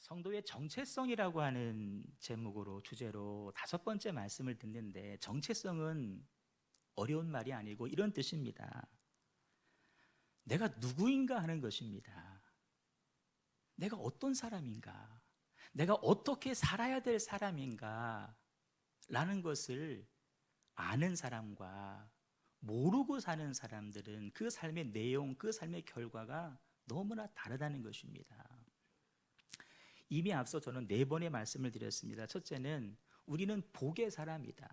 성도의 정체성이라고 하는 제목으로 주제로 5번째 말씀을 듣는데, 정체성은 어려운 말이 아니고 이런 뜻입니다. 내가 누구인가 하는 것입니다. 내가 어떤 사람인가, 내가 어떻게 살아야 될 사람인가 라는 것을 아는 사람과 모르고 사는 사람들은 그 삶의 내용, 그 삶의 결과가 너무나 다르다는 것입니다. 이미 앞서 저는 4번의 말씀을 드렸습니다. 첫째는 우리는 복의 사람이다.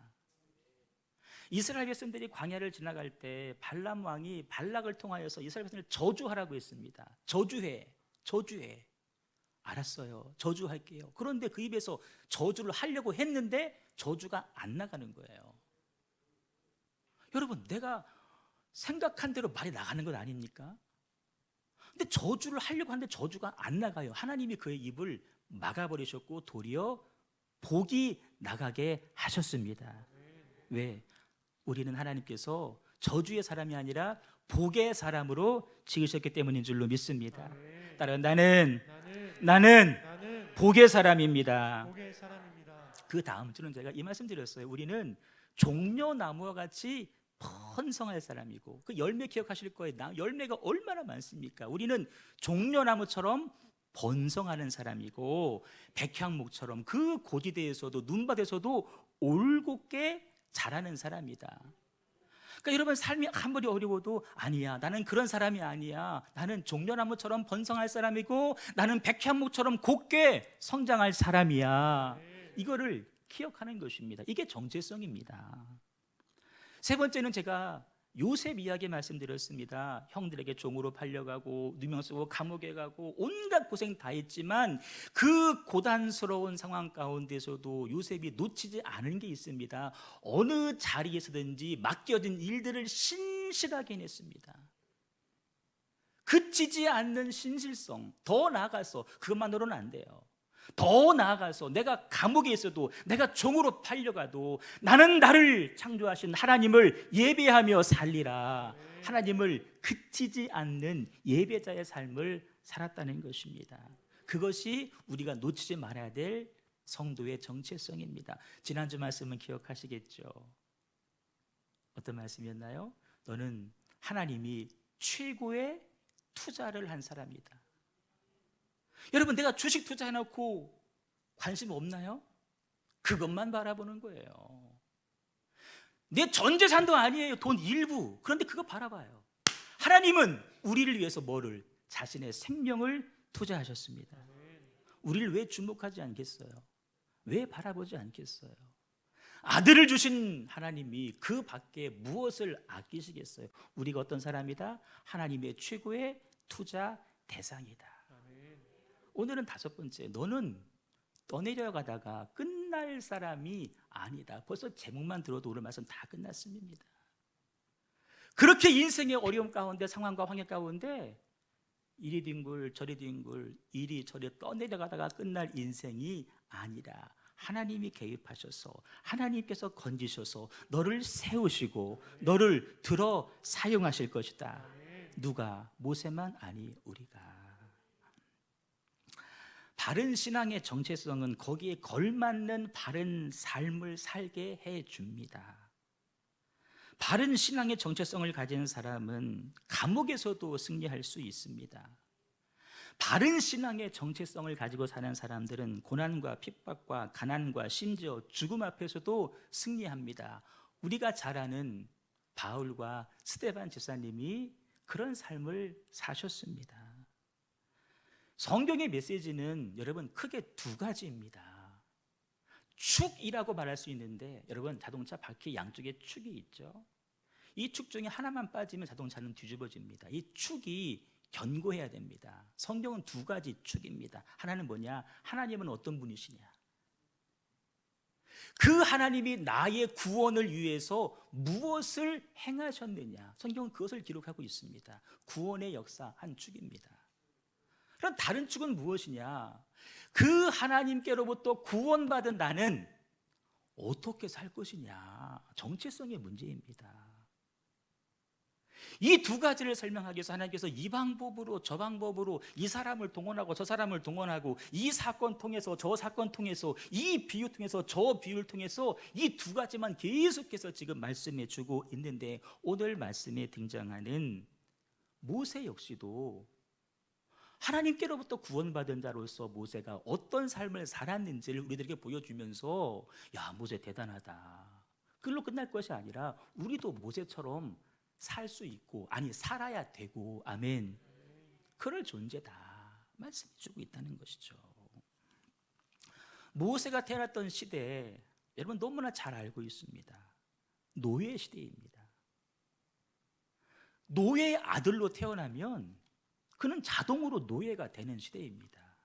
이스라엘 백성들이 광야를 지나갈 때 발람 왕이 발락을 통하여서 이스라엘 백성을 저주하라고 했습니다. 저주해. 알았어요, 저주할게요. 그런데 그 입에서 저주를 하려고 했는데 저주가 안 나가는 거예요. 여러분, 내가 생각한 대로 말이 나가는 것 아닙니까? 근데 저주를 하려고 하는데 저주가 안 나가요. 하나님이 그의 입을 막아버리셨고 도리어 복이 나가게 하셨습니다. 왜? 우리는 하나님께서 저주의 사람이 아니라 복의 사람으로 지으셨기 때문인 줄로 믿습니다. 따라 나는 복의 사람입니다. 그 다음 주는 제가 이 말씀 드렸어요. 우리는 종려나무와 같이 번성할 사람이고, 그 열매 기억하실 거예요. 열매가 얼마나 많습니까? 우리는 종려나무처럼 번성하는 사람이고, 백향목처럼 그 고지대에서도 눈밭에서도 올곧게 자라는 사람이다. 그러니까 여러분, 삶이 아무리 어려워도 아니야, 나는 그런 사람이 아니야, 나는 종려나무처럼 번성할 사람이고 나는 백향목처럼 곱게 성장할 사람이야, 이거를 기억하는 것입니다. 이게 정체성입니다. 세 번째는 제가 요셉 이야기 말씀드렸습니다. 형들에게 종으로 팔려가고 누명 쓰고 감옥에 가고 온갖 고생 다 했지만 그 고단스러운 상황 가운데서도 요셉이 놓치지 않은 게 있습니다. 어느 자리에서든지 맡겨진 일들을 신실하게 해냈습니다. 그치지 않는 신실성. 더 나아가서 그것만으로는 안 돼요. 더 나아가서 내가 감옥에 있어도, 내가 종으로 팔려가도 나는 나를 창조하신 하나님을 예배하며 살리라. 하나님을 그치지 않는 예배자의 삶을 살았다는 것입니다. 그것이 우리가 놓치지 말아야 될 성도의 정체성입니다. 지난주 말씀은 기억하시겠죠? 어떤 말씀이었나요? 너는 하나님이 최고의 투자를 한 사람이다. 여러분, 내가 주식 투자해놓고 관심 없나요? 그것만 바라보는 거예요. 내 전 재산도 아니에요. 돈 일부. 그런데 그거 바라봐요. 하나님은 우리를 위해서 뭐를? 자신의 생명을 투자하셨습니다. 우리를 왜 주목하지 않겠어요? 왜 바라보지 않겠어요? 아들을 주신 하나님이 그 밖에 무엇을 아끼시겠어요? 우리가 어떤 사람이다? 하나님의 최고의 투자 대상이다. 오늘은 5번째, 너는 떠내려가다가 끝날 사람이 아니다. 벌써 제목만 들어도 오늘 말씀 다 끝났습니다. 그렇게 인생의 어려움 가운데, 상황과 환경 가운데 이리 뒹굴 저리 뒹굴 이리저리 떠내려가다가 끝날 인생이 아니라 하나님이 개입하셔서, 하나님께서 건지셔서 너를 세우시고 너를 들어 사용하실 것이다. 누가? 모세만? 아니, 우리가. 바른 신앙의 정체성은 거기에 걸맞는 바른 삶을 살게 해줍니다. 바른 신앙의 정체성을 가진 사람은 감옥에서도 승리할 수 있습니다. 바른 신앙의 정체성을 가지고 사는 사람들은 고난과 핍박과 가난과 심지어 죽음 앞에서도 승리합니다. 우리가 잘 아는 바울과 스데반 집사님이 그런 삶을 사셨습니다. 성경의 메시지는 여러분 크게 2가지입니다. 축이라고 말할 수 있는데, 여러분 자동차 바퀴 양쪽에 축이 있죠. 이 축 중에 하나만 빠지면 자동차는 뒤집어집니다. 이 축이 견고해야 됩니다. 성경은 2가지 축입니다. 하나는 뭐냐? 하나님은 어떤 분이시냐? 그 하나님이 나의 구원을 위해서 무엇을 행하셨느냐? 성경은 그것을 기록하고 있습니다. 구원의 역사 한 축입니다. 그럼 다른 축은 무엇이냐? 그 하나님께로부터 구원받은 나는 어떻게 살 것이냐? 정체성의 문제입니다. 이 두 가지를 설명하기 위해서 하나님께서 이 방법으로 저 방법으로 이 사람을 동원하고 저 사람을 동원하고 이 사건 통해서 저 사건 통해서 이 비유 통해서 저 비유를 통해서 이 두 가지만 계속해서 지금 말씀해 주고 있는데, 오늘 말씀에 등장하는 모세 역시도 하나님께로부터 구원받은 자로서 모세가 어떤 삶을 살았는지를 우리들에게 보여주면서, 야, 모세 대단하다, 그걸로 끝날 것이 아니라 우리도 모세처럼 살 수 있고, 아니 살아야 되고, 아멘, 그럴 존재다 말씀해 주고 있다는 것이죠. 모세가 태어났던 시대, 여러분 너무나 잘 알고 있습니다. 노예 시대입니다. 노예의 아들로 태어나면 그는 자동으로 노예가 되는 시대입니다.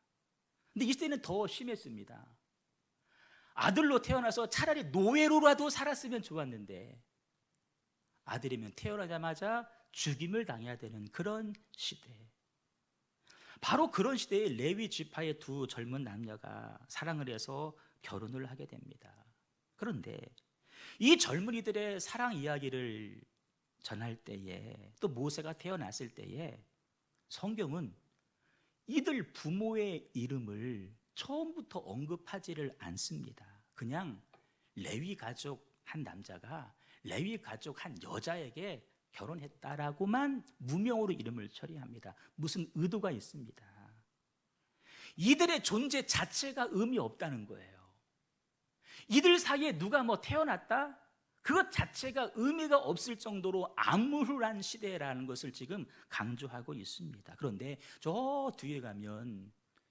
근데 이 시대는 더 심했습니다. 아들로 태어나서 차라리 노예로라도 살았으면 좋았는데, 아들이면 태어나자마자 죽임을 당해야 되는 그런 시대. 바로 그런 시대에 레위 지파의 두 젊은 남녀가 사랑을 해서 결혼을 하게 됩니다. 그런데 이 젊은이들의 사랑 이야기를 전할 때에, 또 모세가 태어났을 때에 성경은 이들 부모의 이름을 처음부터 언급하지를 않습니다. 그냥 레위 가족 한 남자가 레위 가족 한 여자에게 결혼했다라고만 무명으로 이름을 처리합니다. 무슨 의도가 있습니다. 이들의 존재 자체가 의미 없다는 거예요. 이들 사이에 누가 뭐 태어났다? 그것 자체가 의미가 없을 정도로 암울한 시대라는 것을 지금 강조하고 있습니다. 그런데 저 뒤에 가면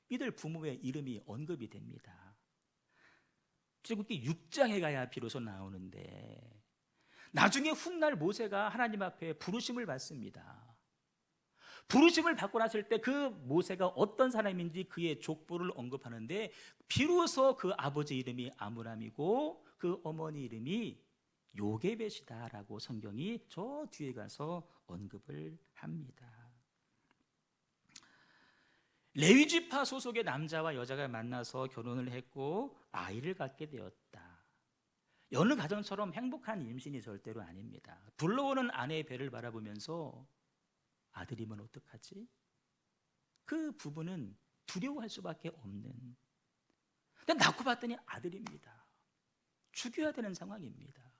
이들 부모의 이름이 언급이 됩니다. 출애굽기 6장에 가야 비로소 나오는데, 나중에 훗날 모세가 하나님 앞에 부르심을 받습니다. 부르심을 받고 났을 때 그 모세가 어떤 사람인지 그의 족보를 언급하는데, 비로소 그 아버지 이름이 아므람이고 그 어머니 이름이 요게벳이다라고 성경이 저 뒤에 가서 언급을 합니다. 레위지파 소속의 남자와 여자가 만나서 결혼을 했고 아이를 갖게 되었다. 여느 가정처럼 행복한 임신이 절대로 아닙니다. 불러오는 아내의 배를 바라보면서 아들이면 어떡하지? 그 부부는 두려워할 수밖에 없는. 근데 낳고 봤더니 아들입니다. 죽여야 되는 상황입니다.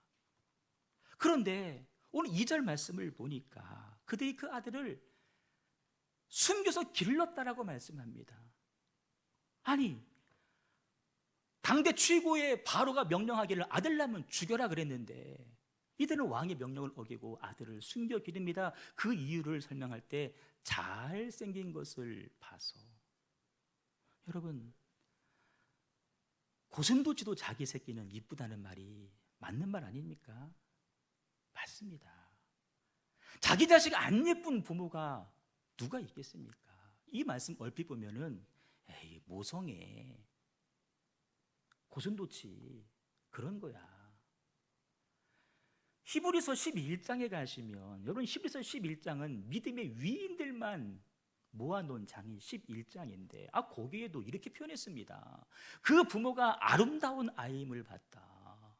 그런데 오늘 2절 말씀을 보니까 그들이 그 아들을 숨겨서 길렀다라고 말씀합니다. 아니, 당대 최고의 바로가 명령하기를 아들 낳으면 죽여라 그랬는데, 이들은 왕의 명령을 어기고 아들을 숨겨 기릅니다. 그 이유를 설명할 때 잘생긴 것을 봐서. 여러분, 고슴도치도 자기 새끼는 이쁘다는 말이 맞는 말 아닙니까? 맞습니다. 자기 자식 안 예쁜 부모가 누가 있겠습니까? 이 말씀 얼핏 보면은 에이, 모성애, 고슴도치 그런 거야. 히브리서 11장에 가시면, 여러분 히브리서 11장은 믿음의 위인들만 모아놓은 장이 11장인데, 거기에도 이렇게 표현했습니다. 그 부모가 아름다운 아이임을 봤다.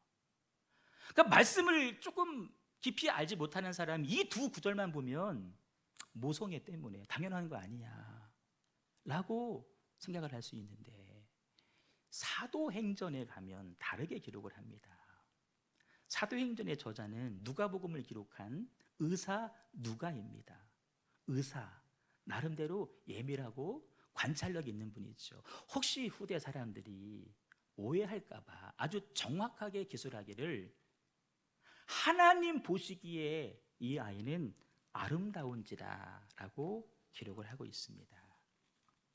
그러니까 말씀을 조금 깊이 알지 못하는 사람이 이 두 구절만 보면 모성애 때문에 당연한 거 아니야 라고 생각을 할 수 있는데, 사도행전에 가면 다르게 기록을 합니다. 사도행전의 저자는 누가복음을 기록한 의사 누가입니다. 의사, 나름대로 예민하고 관찰력 있는 분이죠. 혹시 후대 사람들이 오해할까 봐 아주 정확하게 기술하기를, 하나님 보시기에 이 아이는 아름다운지라 라고 기록을 하고 있습니다.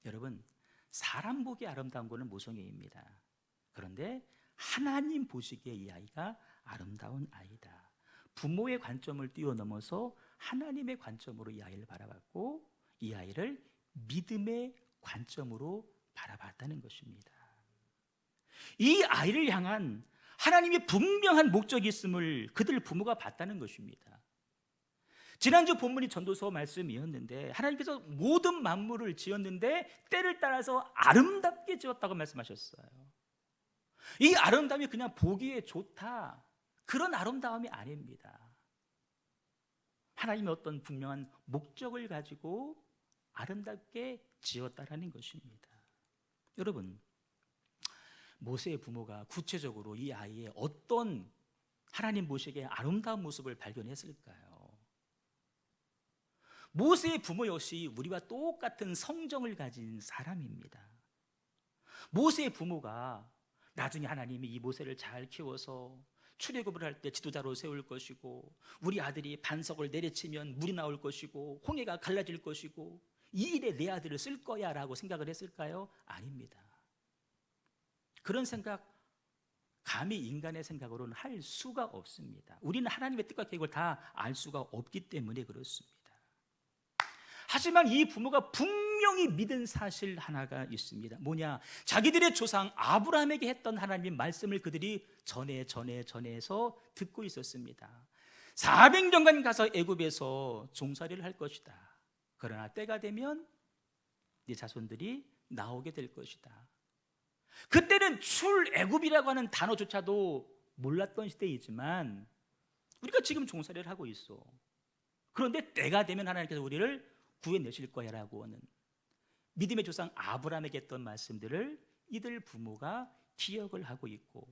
여러분, 사람 보기 아름다운 것은 모성애입니다. 그런데 하나님 보시기에 이 아이가 아름다운 아이다. 부모의 관점을 뛰어넘어서 하나님의 관점으로 이 아이를 바라봤고, 이 아이를 믿음의 관점으로 바라봤다는 것입니다. 이 아이를 향한 하나님의 분명한 목적이 있음을 그들 부모가 봤다는 것입니다. 지난주 본문이 전도서 말씀이었는데, 하나님께서 모든 만물을 지었는데 때를 따라서 아름답게 지었다고 말씀하셨어요. 이 아름다움이 그냥 보기에 좋다, 그런 아름다움이 아닙니다. 하나님의 어떤 분명한 목적을 가지고 아름답게 지었다라는 것입니다. 여러분, 모세의 부모가 구체적으로 이 아이의 어떤 하나님 모시기에 아름다운 모습을 발견했을까요? 모세의 부모 역시 우리와 똑같은 성정을 가진 사람입니다. 모세의 부모가 나중에 하나님이 이 모세를 잘 키워서 출애굽을 할 때 지도자로 세울 것이고, 우리 아들이 반석을 내리치면 물이 나올 것이고, 홍해가 갈라질 것이고, 이 일에 내 아들을 쓸 거야 라고 생각을 했을까요? 아닙니다. 그런 생각 감히 인간의 생각으로는 할 수가 없습니다. 우리는 하나님의 뜻과 계획을 다 알 수가 없기 때문에 그렇습니다. 하지만 이 부모가 분명히 믿은 사실 하나가 있습니다. 뭐냐? 자기들의 조상 아브라함에게 했던 하나님의 말씀을 그들이 전해서 듣고 있었습니다. 400년간 가서 애굽에서 종살이를 할 것이다. 그러나 때가 되면 네 자손들이 나오게 될 것이다. 그때는 출애굽이라고 하는 단어조차도 몰랐던 시대이지만 우리가 지금 종살이를 하고 있어. 그런데 때가 되면 하나님께서 우리를 구해내실 거야 라고 하는 믿음의 조상 아브라함에게 했던 말씀들을 이들 부모가 기억을 하고 있고,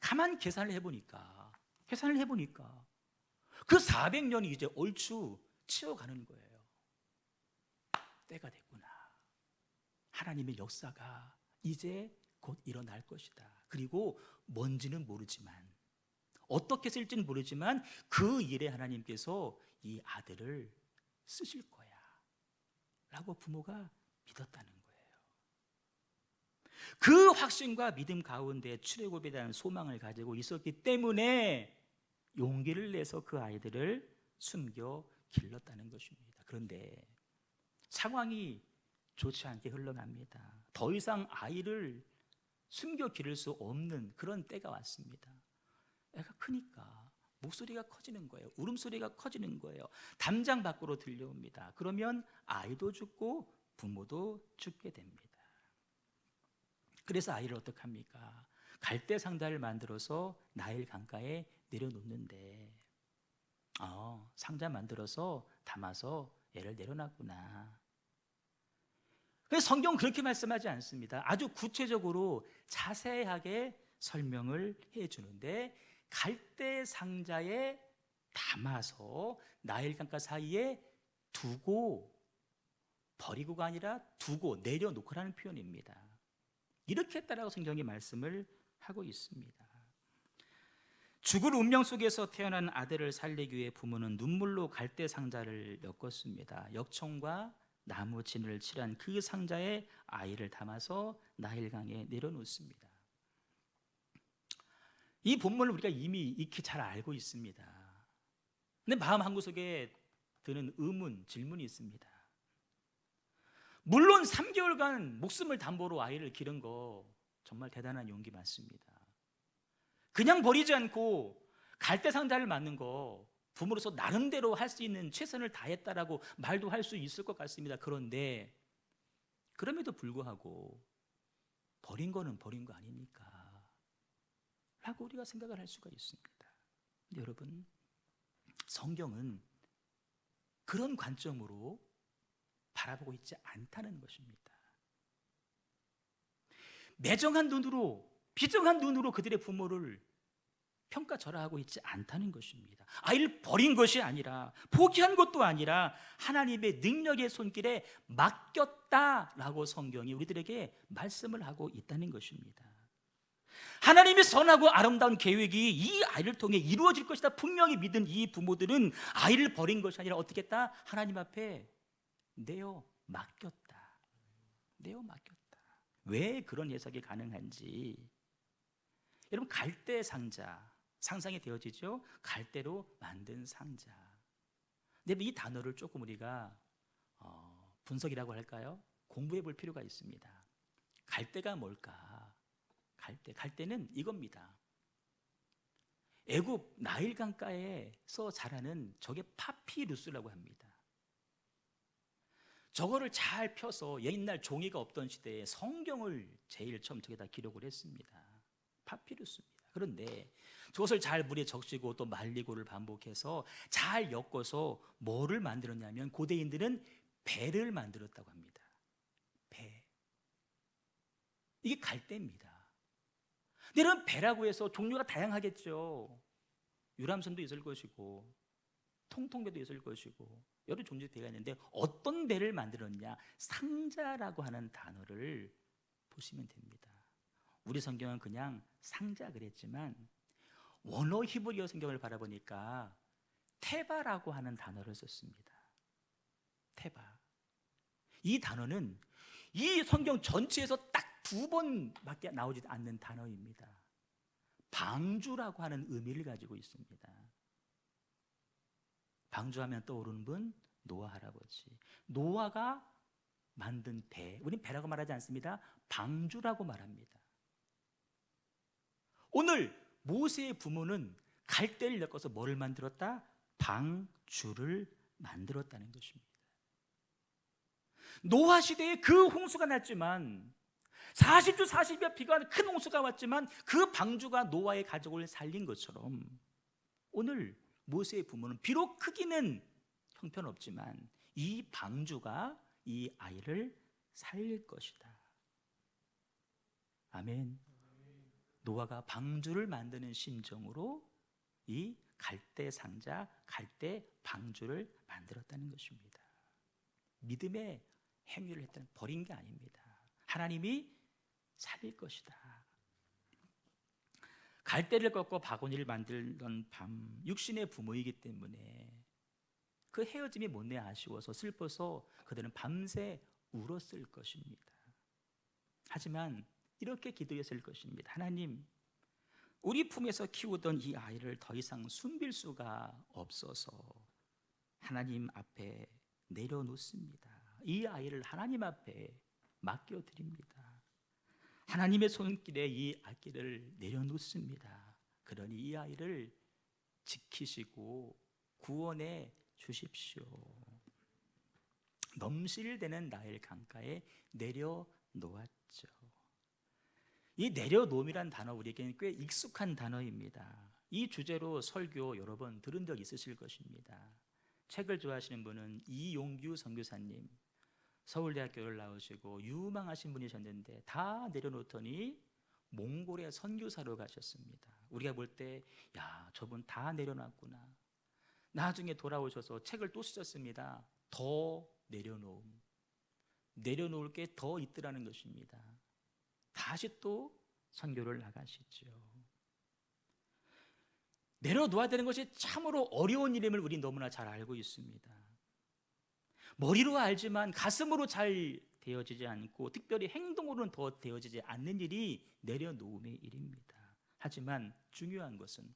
가만 계산을 해보니까 그 400년이 이제 얼추 치어가는 거예요. 때가 됐구나. 하나님의 역사가 이제 곧 일어날 것이다. 그리고 뭔지는 모르지만, 어떻게 쓸지는 모르지만 그 일에 하나님께서 이 아들을 쓰실 거야 라고 부모가 믿었다는 거예요. 그 확신과 믿음 가운데 출애굽에 대한 소망을 가지고 있었기 때문에 용기를 내서 그 아이들을 숨겨 길렀다는 것입니다. 그런데 상황이 좋지 않게 흘러갑니다. 더 이상 아이를 숨겨 기를 수 없는 그런 때가 왔습니다. 애가 크니까 목소리가 커지는 거예요. 울음소리가 커지는 거예요. 담장 밖으로 들려옵니다. 그러면 아이도 죽고 부모도 죽게 됩니다. 그래서 아이를 어떻게 합니까? 갈대 상자를 만들어서 나일 강가에 내려놓는데, 상자 만들어서 담아서 애를 내려놨구나. 그래서 성경은 그렇게 말씀하지 않습니다. 아주 구체적으로 자세하게 설명을 해주는데, 갈대 상자에 담아서 나일 강가 사이에 두고, 버리고가 아니라 두고 내려놓고라는 표현입니다. 이렇게 했다라고 성경이 말씀을 하고 있습니다. 죽을 운명 속에서 태어난 아들을 살리기 위해 부모는 눈물로 갈대 상자를 엮었습니다. 역청과 나무 진을 칠한 그 상자에 아이를 담아서 나일강에 내려놓습니다. 이 본문을 우리가 이미 익히 잘 알고 있습니다. 근데 마음 한구석에 드는 질문이 있습니다. 물론 3개월간 목숨을 담보로 아이를 기른 거 정말 대단한 용기 맞습니다. 그냥 버리지 않고 갈대 상자를 만든 거 부모로서 나름대로 할 수 있는 최선을 다했다라고 말도 할 수 있을 것 같습니다. 그런데 그럼에도 불구하고 버린 거는 버린 거 아닙니까? 라고 우리가 생각을 할 수가 있습니다. 근데 여러분, 성경은 그런 관점으로 바라보고 있지 않다는 것입니다. 매정한 눈으로, 비정한 눈으로 그들의 부모를 평가절하하고 있지 않다는 것입니다. 아이를 버린 것이 아니라, 포기한 것도 아니라 하나님의 능력의 손길에 맡겼다라고 성경이 우리들에게 말씀을 하고 있다는 것입니다. 하나님의 선하고 아름다운 계획이 이 아이를 통해 이루어질 것이다 분명히 믿은 이 부모들은 아이를 버린 것이 아니라 어떻게 했다? 하나님 앞에 내어 맡겼다. 왜 그런 해석이 가능한지, 여러분, 갈대 상자 상상이 되어지죠? 갈대로 만든 상자. 근데 이 단어를 조금 우리가 분석이라고 할까요? 공부해 볼 필요가 있습니다. 갈대가 뭘까? 갈대는 이겁니다. 애굽 나일 강가에서 자라는 저게 파피루스라고 합니다. 저거를 잘 펴서 옛날 종이가 없던 시대에 성경을 제일 처음 저기다 기록을 했습니다. 파피루스입니다. 그런데 저것을 잘 물에 적시고 또 말리고를 반복해서 잘 엮어서 뭐를 만들었냐면 고대인들은 배를 만들었다고 합니다. 배. 이게 갈대입니다. 근데 이런 배라고 해서 종류가 다양하겠죠. 유람선도 있을 것이고 통통배도 있을 것이고 여러 종류의 배가 있는데 어떤 배를 만들었냐? 상자라고 하는 단어를 보시면 됩니다. 우리 성경은 그냥 상자 그랬지만 원어 히브리어 성경을 바라보니까 테바라고 하는 단어를 썼습니다. 테바. 이 단어는 이 성경 전체에서 딱 2번밖에 나오지 않는 단어입니다. 방주라고 하는 의미를 가지고 있습니다. 방주하면 떠오르는 분 노아 할아버지. 노아가 만든 배, 우린 배라고 말하지 않습니다. 방주라고 말합니다. 오늘 모세의 부모는 갈대를 엮어서 뭐를 만들었다? 방주를 만들었다는 것입니다. 노아 시대에 그 홍수가 났지만 40주 40여 비가 큰 홍수가 왔지만 그 방주가 노아의 가족을 살린 것처럼 오늘 모세의 부모는 비록 크기는 형편없지만 이 방주가 이 아이를 살릴 것이다. 아멘. 노아가 방주를 만드는 심정으로 이 갈대 상자, 갈대 방주를 만들었다는 것입니다. 믿음의 행위를 했다는, 버린 게 아닙니다. 하나님이 살릴 것이다. 갈대를 꺾고 바구니를 만들던 밤, 육신의 부모이기 때문에 그 헤어짐이 못내 아쉬워서 슬퍼서 그들은 밤새 울었을 것입니다. 하지만 이렇게 기도했을 것입니다. 하나님, 우리 품에서 키우던 이 아이를 더 이상 숨길 수가 없어서 하나님 앞에 내려놓습니다. 이 아이를 하나님 앞에 맡겨드립니다. 하나님의 손길에 이 아기를 내려놓습니다. 그러니 이 아이를 지키시고 구원해 주십시오. 넘실대는 나일 강가에 내려놓았죠. 이 내려놓음이란 단어 우리에게는 꽤 익숙한 단어입니다. 이 주제로 설교 여러 번 들은 적 있으실 것입니다. 책을 좋아하시는 분은 이용규 선교사님, 서울대학교를 나오시고 유망하신 분이셨는데 다 내려놓더니 몽골에 선교사로 가셨습니다. 우리가 볼 때 야, 저분 다 내려놨구나. 나중에 돌아오셔서 책을 또 쓰셨습니다. 더 내려놓음. 내려놓을 게 더 있더라는 것입니다. 다시 또 선교를 나가시죠. 내려놓아야 되는 것이 참으로 어려운 일임을 우리 너무나 잘 알고 있습니다. 머리로 알지만 가슴으로 잘 되어지지 않고 특별히 행동으로는 더 되어지지 않는 일이 내려놓음의 일입니다. 하지만 중요한 것은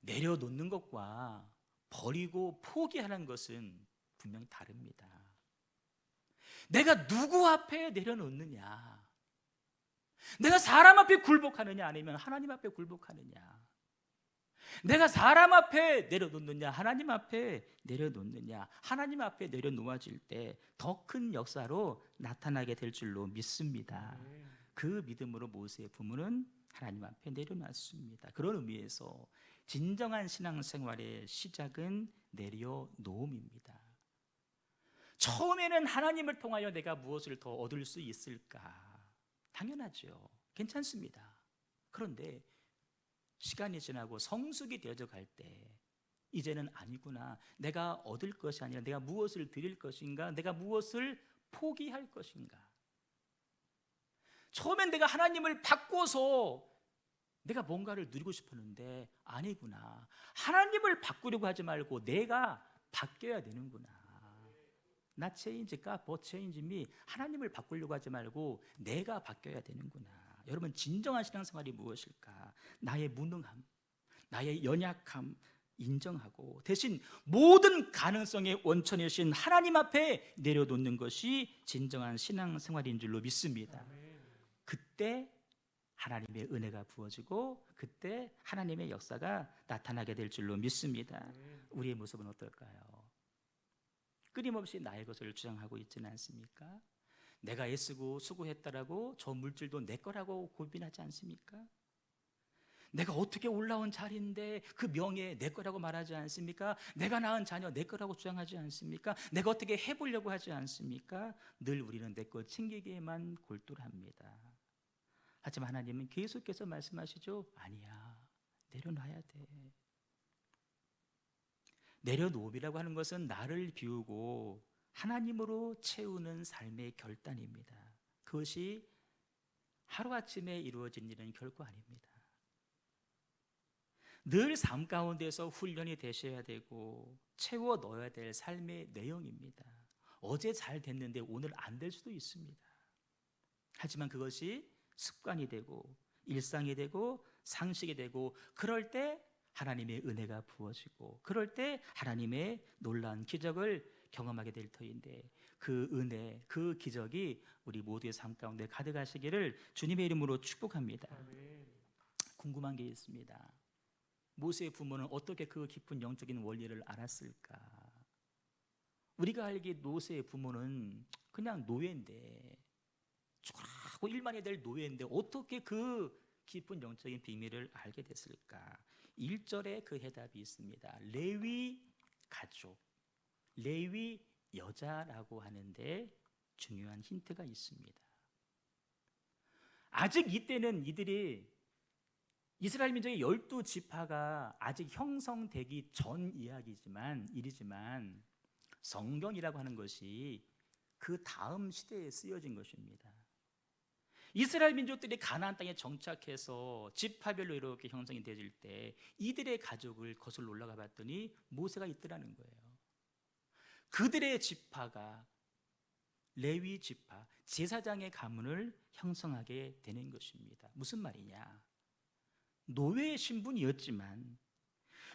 내려놓는 것과 버리고 포기하는 것은 분명히 다릅니다. 내가 누구 앞에 내려놓느냐? 내가 사람 앞에 굴복하느냐 아니면 하나님 앞에 굴복하느냐? 내가 사람 앞에 내려놓느냐 하나님 앞에 내려놓느냐? 하나님 앞에 내려놓아질 때 더 큰 역사로 나타나게 될 줄로 믿습니다. 그 믿음으로 모세의 부모는 하나님 앞에 내려놨습니다. 그런 의미에서 진정한 신앙생활의 시작은 내려놓음입니다. 처음에는 하나님을 통하여 내가 무엇을 더 얻을 수 있을까? 당연하죠. 괜찮습니다. 그런데 시간이 지나고 성숙이 되어져 갈 때 이제는 아니구나. 내가 얻을 것이 아니라 내가 무엇을 드릴 것인가? 내가 무엇을 포기할 것인가? 처음엔 내가 하나님을 바꿔서 내가 뭔가를 누리고 싶었는데 아니구나. 하나님을 바꾸려고 하지 말고 내가 바뀌어야 되는구나. Not change God, but change me. 하나님을 바꾸려고 하지 말고 내가 바뀌어야 되는구나. 여러분, 진정한 신앙생활이 무엇일까? 나의 무능함, 나의 연약함 인정하고 대신 모든 가능성의 원천이신 하나님 앞에 내려놓는 것이 진정한 신앙생활인 줄로 믿습니다. 그때 하나님의 은혜가 부어지고 그때 하나님의 역사가 나타나게 될 줄로 믿습니다. 우리의 모습은 어떨까요? 끊임없이 나의 것을 주장하고 있지는 않습니까? 내가 애쓰고 수고했다라고 저 물질도 내 거라고 고민하지 않습니까? 내가 어떻게 올라온 자리인데 그 명예 내 거라고 말하지 않습니까? 내가 낳은 자녀 내 거라고 주장하지 않습니까? 내가 어떻게 해보려고 하지 않습니까? 늘 우리는 내 거 챙기기에만 골똘합니다. 하지만 하나님은 계속해서 말씀하시죠. 아니야, 내려놔야 돼. 내려놓음이라고 하는 것은 나를 비우고 하나님으로 채우는 삶의 결단입니다. 그것이 하루아침에 이루어진 일은 결코 아닙니다. 늘 삶 가운데서 훈련이 되셔야 되고 채워 넣어야 될 삶의 내용입니다. 어제 잘 됐는데 오늘 안 될 수도 있습니다. 하지만 그것이 습관이 되고 일상이 되고 상식이 되고 그럴 때 하나님의 은혜가 부어지고 그럴 때 하나님의 놀라운 기적을 경험하게 될 터인데 그 은혜, 그 기적이 우리 모두의 삶 가운데 가득하시기를 주님의 이름으로 축복합니다. 궁금한 게 있습니다. 모세의 부모는 어떻게 그 깊은 영적인 원리를 알았을까? 우리가 알기에 모세의 부모는 그냥 노예인데 죽으라고 일만 해야 될 노예인데 어떻게 그 깊은 영적인 비밀을 알게 됐을까? 1절에 그 해답이 있습니다. 레위 가족, 레위 여자라고 하는데 중요한 힌트가 있습니다. 아직 이때는 이들이 이스라엘 민족의 12지파가 아직 형성되기 전 일이지만 성경이라고 하는 것이 그 다음 시대에 쓰여진 것입니다. 이스라엘 민족들이 가나안 땅에 정착해서 지파별로 이렇게 형성이 되질 때 이들의 가족을 거슬러 올라가 봤더니 모세가 있더라는 거예요. 그들의 지파가 레위 지파, 제사장의 가문을 형성하게 되는 것입니다. 무슨 말이냐? 노예의 신분이었지만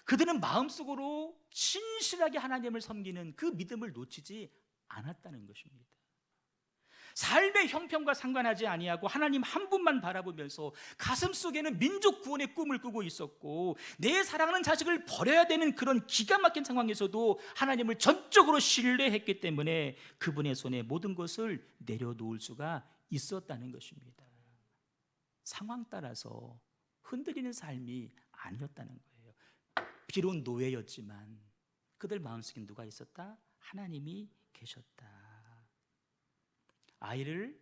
그들은 마음속으로 신실하게 하나님을 섬기는 그 믿음을 놓치지 않았다는 것입니다. 삶의 형편과 상관하지 아니하고 하나님 한 분만 바라보면서 가슴속에는 민족 구원의 꿈을 꾸고 있었고 내 사랑하는 자식을 버려야 되는 그런 기가 막힌 상황에서도 하나님을 전적으로 신뢰했기 때문에 그분의 손에 모든 것을 내려놓을 수가 있었다는 것입니다. 상황 따라서 흔들리는 삶이 아니었다는 거예요. 비록 노예였지만 그들 마음속에 누가 있었다? 하나님이 계셨다. 아이를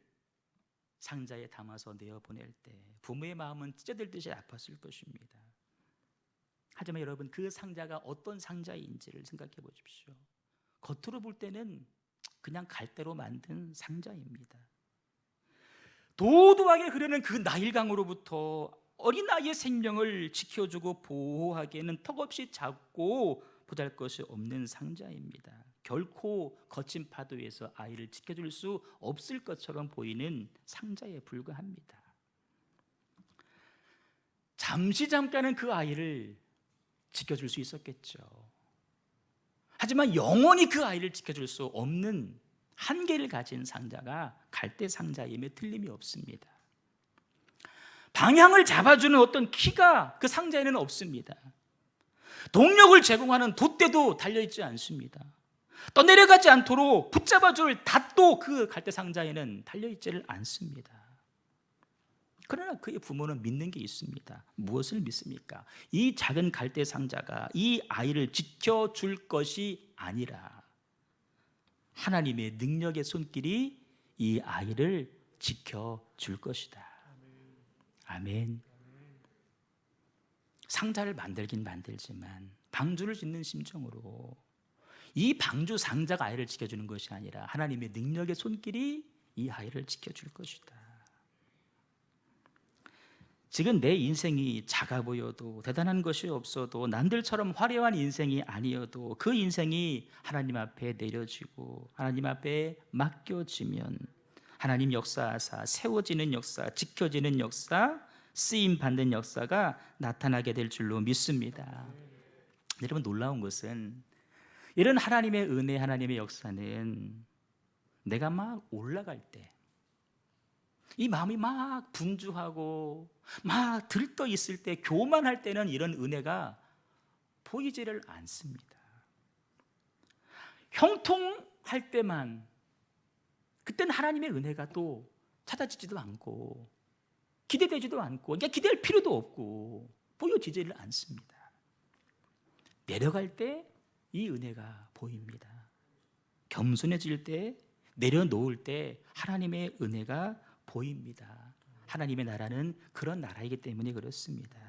상자에 담아서 내어보낼 때 부모의 마음은 찢어질 듯이 아팠을 것입니다. 하지만 여러분, 그 상자가 어떤 상자인지를 생각해 보십시오. 겉으로 볼 때는 그냥 갈대로 만든 상자입니다. 도도하게 흐르는 그 나일강으로부터 어린아이의 생명을 지켜주고 보호하기에는 턱없이 작고 보잘것이 없는 상자입니다. 결코 거친 파도에서 아이를 지켜줄 수 없을 것처럼 보이는 상자에 불과합니다. 잠깐은 그 아이를 지켜줄 수 있었겠죠. 하지만 영원히 그 아이를 지켜줄 수 없는 한계를 가진 상자가 갈대 상자임에 틀림이 없습니다. 방향을 잡아주는 어떤 키가 그 상자에는 없습니다. 동력을 제공하는 돛대도 달려있지 않습니다. 떠내려가지 않도록 붙잡아줄 닷도 그 갈대 상자에는 달려있지를 않습니다. 그러나 그의 부모는 믿는 게 있습니다. 무엇을 믿습니까? 이 작은 갈대 상자가 이 아이를 지켜줄 것이 아니라 하나님의 능력의 손길이 이 아이를 지켜줄 것이다. 아멘. 상자를 만들긴 만들지만 방주를 짓는 심정으로 이 방주 상자가 아이를 지켜주는 것이 아니라 하나님의 능력의 손길이 이 아이를 지켜줄 것이다. 지금 내 인생이 작아 보여도 대단한 것이 없어도 남들처럼 화려한 인생이 아니어도 그 인생이 하나님 앞에 내려지고 하나님 앞에 맡겨지면 하나님 역사하사 세워지는 역사, 지켜지는 역사, 쓰임받는 역사가 나타나게 될 줄로 믿습니다. 여러분, 놀라운 것은 이런 하나님의 은혜, 하나님의 역사는 내가 막 올라갈 때, 이 마음이 막 분주하고 막 들떠 있을 때, 교만할 때는 이런 은혜가 보이지를 않습니다. 형통할 때만, 그때는 하나님의 은혜가 또 찾아지지도 않고 기대되지도 않고, 그러니까 기대할 필요도 없고 보여지지를 않습니다. 내려갈 때 이 은혜가 보입니다. 겸손해질 때, 내려놓을 때 하나님의 은혜가 보입니다. 하나님의 나라는 그런 나라이기 때문에 그렇습니다.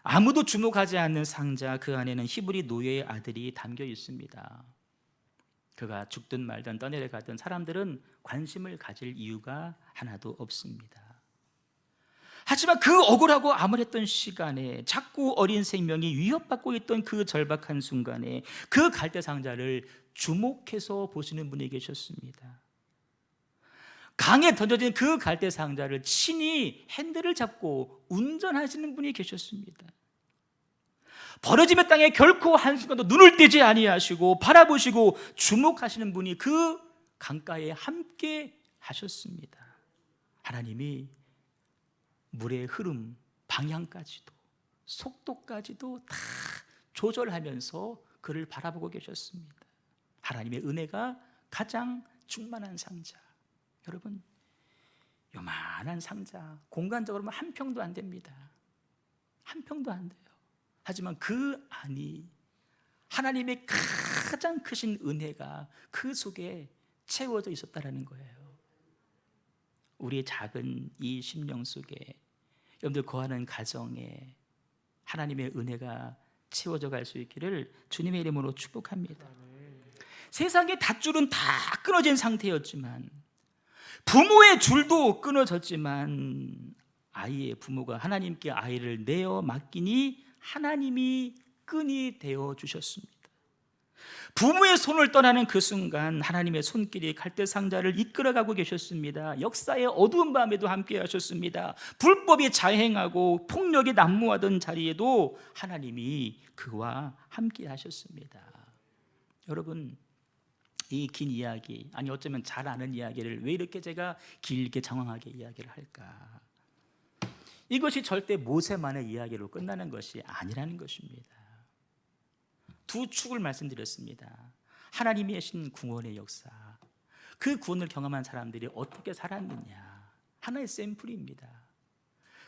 아무도 주목하지 않는 상자, 그 안에는 히브리 노예의 아들이 담겨 있습니다. 그가 죽든 말든 떠내려가든 사람들은 관심을 가질 이유가 하나도 없습니다. 하지만 그 억울하고 암울했던 시간에 자꾸 어린 생명이 위협받고 있던 그 절박한 순간에 그 갈대 상자를 주목해서 보시는 분이 계셨습니다. 강에 던져진 그 갈대 상자를 친히 핸들을 잡고 운전하시는 분이 계셨습니다. 버려짐의 땅에 결코 한순간도 눈을 떼지 아니하시고 바라보시고 주목하시는 분이 그 강가에 함께 하셨습니다. 하나님이 물의 흐름, 방향까지도 속도까지도 다 조절하면서 그를 바라보고 계셨습니다. 하나님의 은혜가 가장 충만한 상자. 여러분, 요만한 상자, 공간적으로 한 평도 안 됩니다. 한 평도 안 돼요. 하지만 그 안이 하나님의 가장 크신 은혜가 그 속에 채워져 있었다는 거예요. 우리의 작은 이 심령 속에, 여러분들 거하는 가정에 하나님의 은혜가 채워져 갈 수 있기를 주님의 이름으로 축복합니다. 세상의 닷줄은 다 끊어진 상태였지만, 부모의 줄도 끊어졌지만, 아이의 부모가 하나님께 아이를 내어 맡기니 하나님이 끈이 되어 주셨습니다. 부모의 손을 떠나는 그 순간 하나님의 손길이 갈대 상자를 이끌어가고 계셨습니다. 역사의 어두운 밤에도 함께 하셨습니다. 불법이 자행하고 폭력이 난무하던 자리에도 하나님이 그와 함께 하셨습니다. 여러분, 이 긴 이야기, 아니 어쩌면 잘 아는 이야기를 왜 이렇게 제가 길게 장황하게 이야기를 할까? 이것이 절대 모세만의 이야기로 끝나는 것이 아니라는 것입니다. 두 축을 말씀드렸습니다. 하나님이 하신 구원의 역사, 그 구원을 경험한 사람들이 어떻게 살았느냐, 하나의 샘플입니다.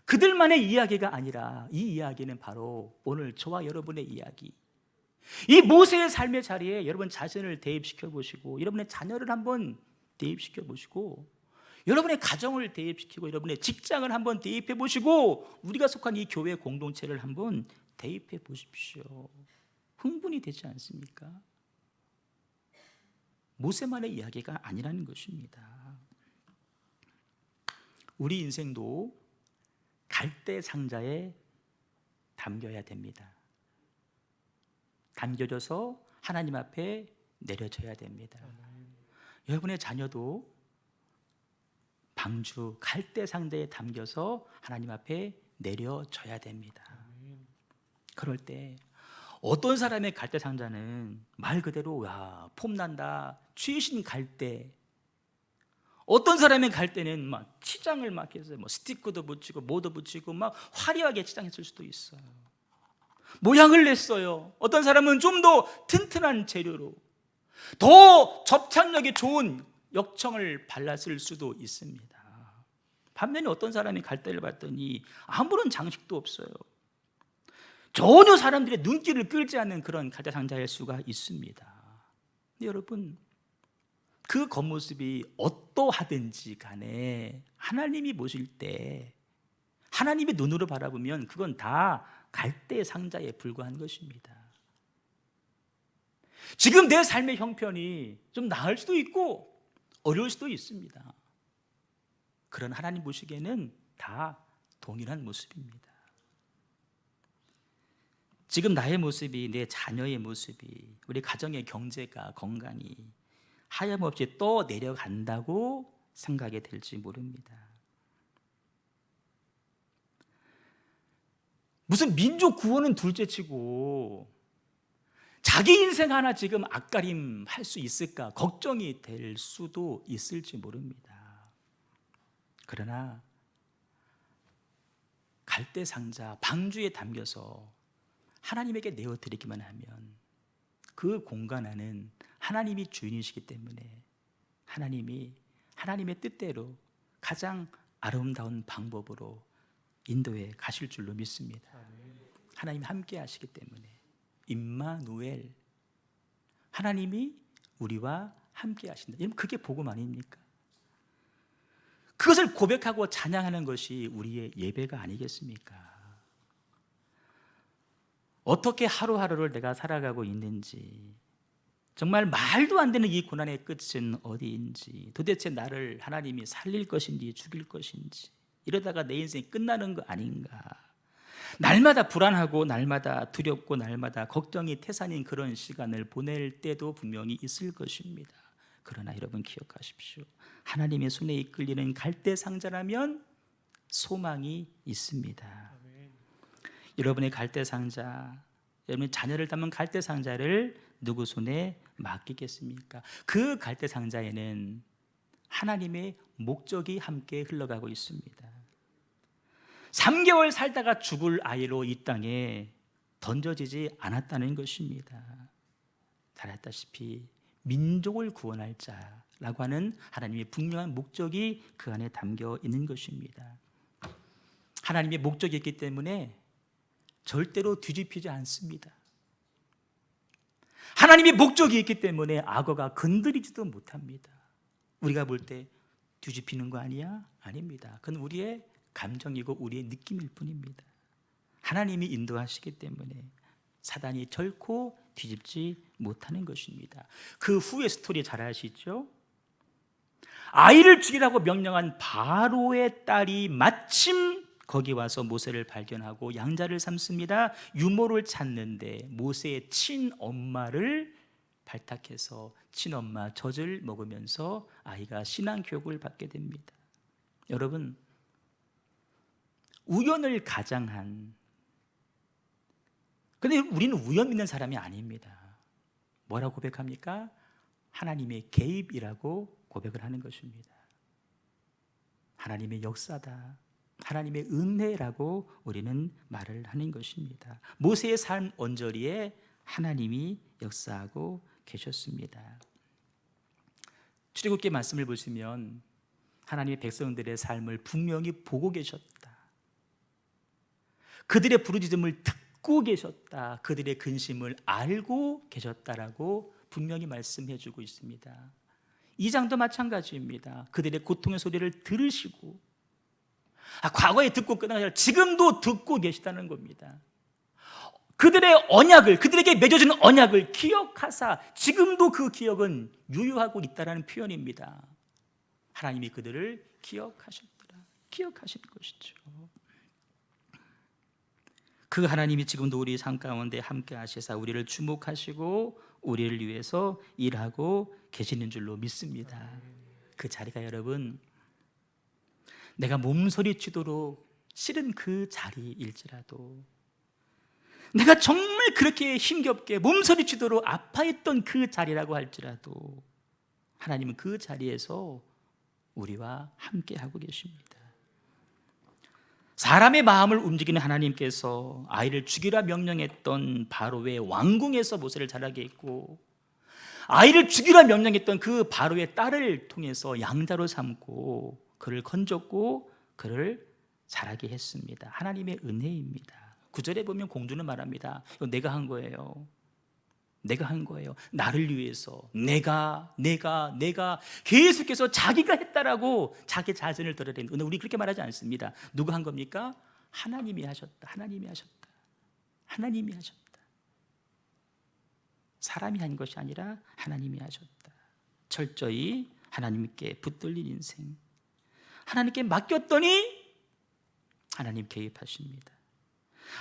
그들만의 이야기가 아니라 이 이야기는 바로 오늘 저와 여러분의 이야기. 이 모세의 삶의 자리에 여러분 자신을 대입시켜 보시고, 여러분의 자녀를 한번 대입시켜 보시고, 여러분의 가정을 대입시키고, 여러분의 직장을 한번 대입해 보시고, 우리가 속한 이 교회 공동체를 한번 대입해 보십시오. 흥분이 되지 않습니까? 모세만의 이야기가 아니라는 것입니다. 우리 인생도 갈대 상자에 담겨야 됩니다. 담겨져서 하나님 앞에 내려져야 됩니다. 여러분의 자녀도 방주 갈대 상자에 담겨서 하나님 앞에 내려져야 됩니다. 그럴 때 어떤 사람의 갈대 상자는 말 그대로 폼난다, 최신 갈대. 어떤 사람의 갈대는 막 치장을 막 해서 스티커도 붙이고 뭐도 붙이고 막 화려하게 치장했을 수도 있어요. 모양을 냈어요. 어떤 사람은 좀 더 튼튼한 재료로 더 접착력이 좋은 역청을 발랐을 수도 있습니다. 반면에 어떤 사람이 갈대를 봤더니 아무런 장식도 없어요. 전혀 사람들의 눈길을 끌지 않는 그런 갈대 상자일 수가 있습니다. 근데 여러분, 그 겉모습이 어떠하든지 간에 하나님이 보실 때, 하나님의 눈으로 바라보면 그건 다 갈대 상자에 불과한 것입니다. 지금 내 삶의 형편이 좀 나을 수도 있고 어려울 수도 있습니다. 그런 하나님 보시기에는 다 동일한 모습입니다. 지금 나의 모습이, 내 자녀의 모습이, 우리 가정의 경제가, 건강이 하염없이 또 내려간다고 생각이 될지 모릅니다. 무슨 민족 구원은 둘째치고 자기 인생 하나 지금 앞가림할 수 있을까 걱정이 될 수도 있을지 모릅니다. 그러나 갈대 상자, 방주에 담겨서 하나님에게 내어드리기만 하면 그 공간 안은 하나님이 주인이시기 때문에 하나님이 하나님의 뜻대로 가장 아름다운 방법으로 인도에 가실 줄로 믿습니다. 하나님이 함께 하시기 때문에 임마누엘, 하나님이 우리와 함께 하신다. 여러분, 그게 복음 아닙니까? 그것을 고백하고 찬양하는 것이 우리의 예배가 아니겠습니까? 어떻게 하루하루를 내가 살아가고 있는지, 정말 말도 안 되는 이 고난의 끝은 어디인지, 도대체 나를 하나님이 살릴 것인지 죽일 것인지, 이러다가 내 인생이 끝나는 거 아닌가, 날마다 불안하고 날마다 두렵고 날마다 걱정이 태산인 그런 시간을 보낼 때도 분명히 있을 것입니다. 그러나 여러분 기억하십시오. 하나님의 손에 이끌리는 갈대 상자라면 소망이 있습니다. 여러분의 갈대 상자, 여러분의 자녀를 담은 갈대 상자를 누구 손에 맡기겠습니까? 그 갈대 상자에는 하나님의 목적이 함께 흘러가고 있습니다. 3개월 살다가 죽을 아이로 이 땅에 던져지지 않았다는 것입니다. 잘 알다시피 민족을 구원할 자라고 하는 하나님의 분명한 목적이 그 안에 담겨 있는 것입니다. 하나님의 목적이 있기 때문에 절대로 뒤집히지 않습니다. 하나님의 목적이 있기 때문에 악어가 건드리지도 못합니다. 우리가 볼 때 뒤집히는 거 아니야? 아닙니다. 그건 우리의 감정이고 우리의 느낌일 뿐입니다. 하나님이 인도하시기 때문에 사단이 결코 뒤집지 못하는 것입니다. 그 후의 스토리 잘 아시죠? 아이를 죽이라고 명령한 바로의 딸이 마침 거기 와서 모세를 발견하고 양자를 삼습니다. 유모를 찾는데 모세의 친엄마를 발탁해서 친엄마 젖을 먹으면서 아이가 신앙교육을 받게 됩니다. 여러분, 우연을 가장한, 근데 우리는 우연 믿는 사람이 아닙니다. 뭐라고 고백합니까? 하나님의 개입이라고 고백을 하는 것입니다. 하나님의 역사다, 하나님의 은혜라고 우리는 말을 하는 것입니다. 모세의 삶 언저리에 하나님이 역사하고 계셨습니다. 출애굽기 말씀을 보시면 하나님의 백성들의 삶을 분명히 보고 계셨다, 그들의 부르짖음을 듣고 계셨다, 그들의 근심을 알고 계셨다라고 분명히 말씀해 주고 있습니다. 2장도 마찬가지입니다. 그들의 고통의 소리를 들으시고, 과거에 듣고 끝난 게 아니라 지금도 듣고 계시다는 겁니다. 그들의 언약을, 그들에게 맺어준 언약을 기억하사 지금도 그 기억은 유효하고 있다는 표현입니다. 하나님이 그들을 기억하셨더라, 기억하신 것이죠. 그 하나님이 지금도 우리 삶 가운데 함께 하시사 우리를 주목하시고 우리를 위해서 일하고 계시는 줄로 믿습니다. 그 자리가 여러분, 내가 몸서리치도록 싫은 그 자리일지라도, 내가 정말 그렇게 힘겹게 몸서리치도록 아파했던 그 자리라고 할지라도 하나님은 그 자리에서 우리와 함께 하고 계십니다. 사람의 마음을 움직이는 하나님께서 아이를 죽이라 명령했던 바로의 왕궁에서 모세를 자라게 했고, 아이를 죽이라 명령했던 그 바로의 딸을 통해서 양자로 삼고 그를 건졌고 그를 자라게 했습니다. 하나님의 은혜입니다. 9절에 보면 공주는 말합니다. 이거 내가 한 거예요. 내가 한 거예요. 나를 위해서 내가 계속해서 자기가 했다라고 자기 자신을 드러내는. 근데 우리 그렇게 말하지 않습니다. 누가 한 겁니까? 하나님이 하셨다, 하나님이 하셨다, 하나님이 하셨다. 사람이 한 것이 아니라 하나님이 하셨다. 철저히 하나님께 붙들린 인생, 하나님께 맡겼더니 하나님 개입하십니다.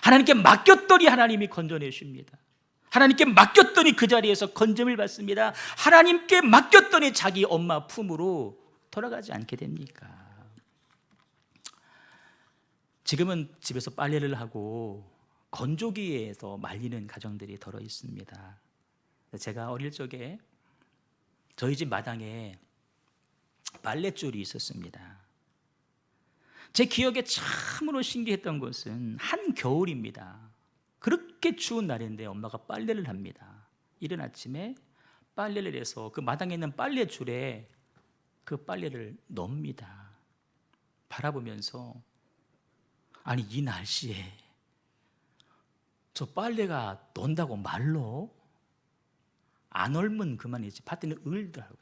하나님께 맡겼더니 하나님이 건져내십니다. 하나님께 맡겼더니 그 자리에서 건짐을 받습니다. 하나님께 맡겼더니 자기 엄마 품으로 돌아가지 않게 됩니까? 지금은 집에서 빨래를 하고 건조기에서 말리는 가정들이 덜어 있습니다. 제가 어릴 적에 저희 집 마당에 빨랫줄이 있었습니다. 제 기억에 참으로 신기했던 것은 한겨울입니다. 그렇게 추운 날인데 엄마가 빨래를 합니다. 이른 아침에 빨래를 해서 그 마당에 있는 빨래줄에 그 빨래를 넣습니다. 바라보면서 아니 이 날씨에 저 빨래가 논다고 말로 안 얼면 그만이지 밭에는 얼더라고요.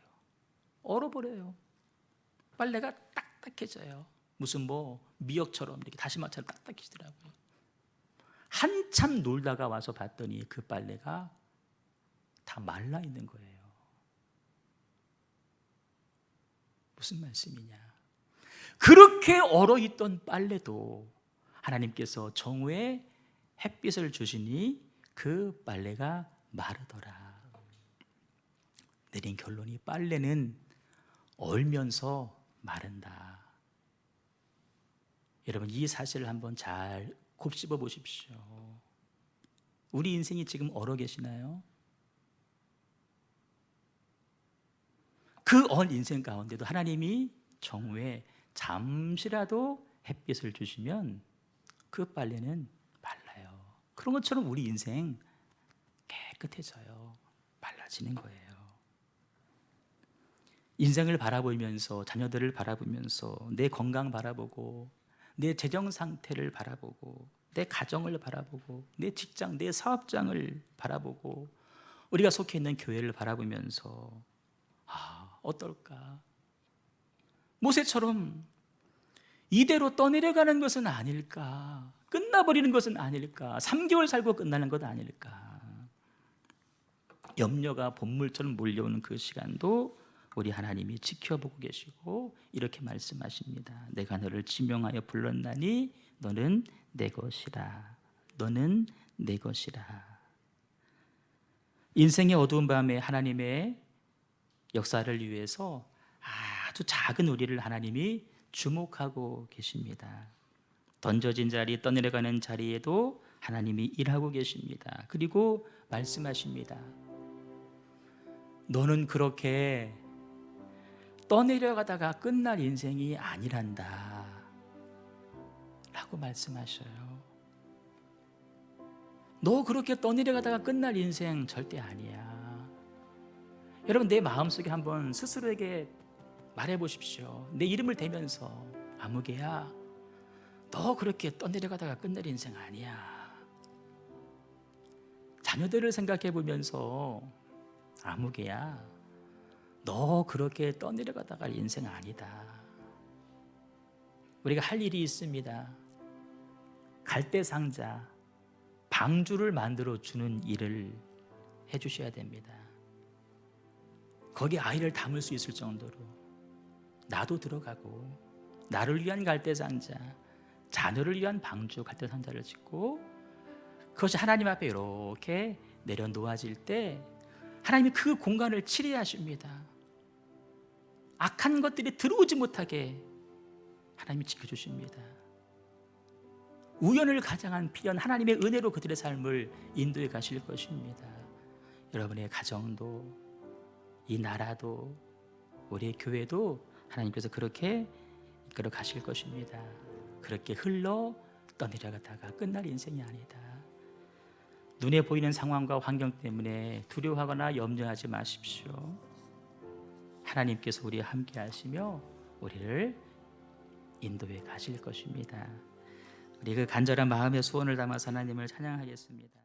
얼어버려요. 빨래가 딱딱해져요. 무슨 뭐 미역처럼 이렇게 다시마처럼 딱딱해지더라고요. 한참 놀다가 와서 봤더니 그 빨래가 다 말라 있는 거예요. 무슨 말씀이냐? 그렇게 얼어있던 빨래도 하나님께서 정오에 햇빛을 주시니 그 빨래가 마르더라. 내린 결론이 빨래는 얼면서 마른다. 여러분 이 사실을 한번 잘 곱씹어 보십시오. 우리 인생이 지금 얼어 계시나요? 그 얼 인생 가운데도 하나님이 정오에 잠시라도 햇빛을 주시면 그 빨래는 말라요. 그런 것처럼 우리 인생 깨끗해져요. 말라지는 거예요. 인생을 바라보면서, 자녀들을 바라보면서, 내 건강 바라보고, 내 재정 상태를 바라보고, 내 가정을 바라보고, 내 직장, 내 사업장을 바라보고, 우리가 속해 있는 교회를 바라보면서 어떨까? 모세처럼 이대로 떠내려가는 것은 아닐까? 끝나버리는 것은 아닐까? 3개월 살고 끝나는 것 아닐까? 염려가 본물처럼 몰려오는 그 시간도 우리 하나님이 지켜보고 계시고 이렇게 말씀하십니다. 내가 너를 지명하여 불렀나니 너는 내 것이라. 너는 내 것이라. 인생의 어두운 밤에 하나님의 역사를 위해서 아주 작은 우리를 하나님이 주목하고 계십니다. 던져진 자리, 떠내려가는 자리에도 하나님이 일하고 계십니다. 그리고 말씀하십니다. 너는 그렇게 떠내려가다가 끝날 인생이 아니란다 라고 말씀하셔요. 너 그렇게 떠내려가다가 끝날 인생 절대 아니야. 여러분 내 마음속에 한번 스스로에게 말해보십시오. 내 이름을 대면서 아무개야 너 그렇게 떠내려가다가 끝날 인생 아니야. 자녀들을 생각해 보면서 아무개야 너 그렇게 떠내려가다가 인생 아니다. 우리가 할 일이 있습니다. 갈대상자 방주를 만들어 주는 일을 해주셔야 됩니다. 거기 아이를 담을 수 있을 정도로 나도 들어가고 나를 위한 갈대상자, 자녀를 위한 방주 갈대상자를 짓고 그것이 하나님 앞에 이렇게 내려놓아질 때 하나님이 그 공간을 치리하십니다. 악한 것들이 들어오지 못하게 하나님이 지켜주십니다. 우연을 가장한 필연 하나님의 은혜로 그들의 삶을 인도해 가실 것입니다. 여러분의 가정도 이 나라도 우리의 교회도 하나님께서 그렇게 이끌어 가실 것입니다. 그렇게 흘러 떠내려가다가 끝날 인생이 아니다. 눈에 보이는 상황과 환경 때문에 두려워하거나 염려하지 마십시오. 하나님께서 우리와 함께 하시며 우리를 인도해 가실 것입니다. 우리 그 간절한 마음의 소원을 담아서 하나님을 찬양하겠습니다.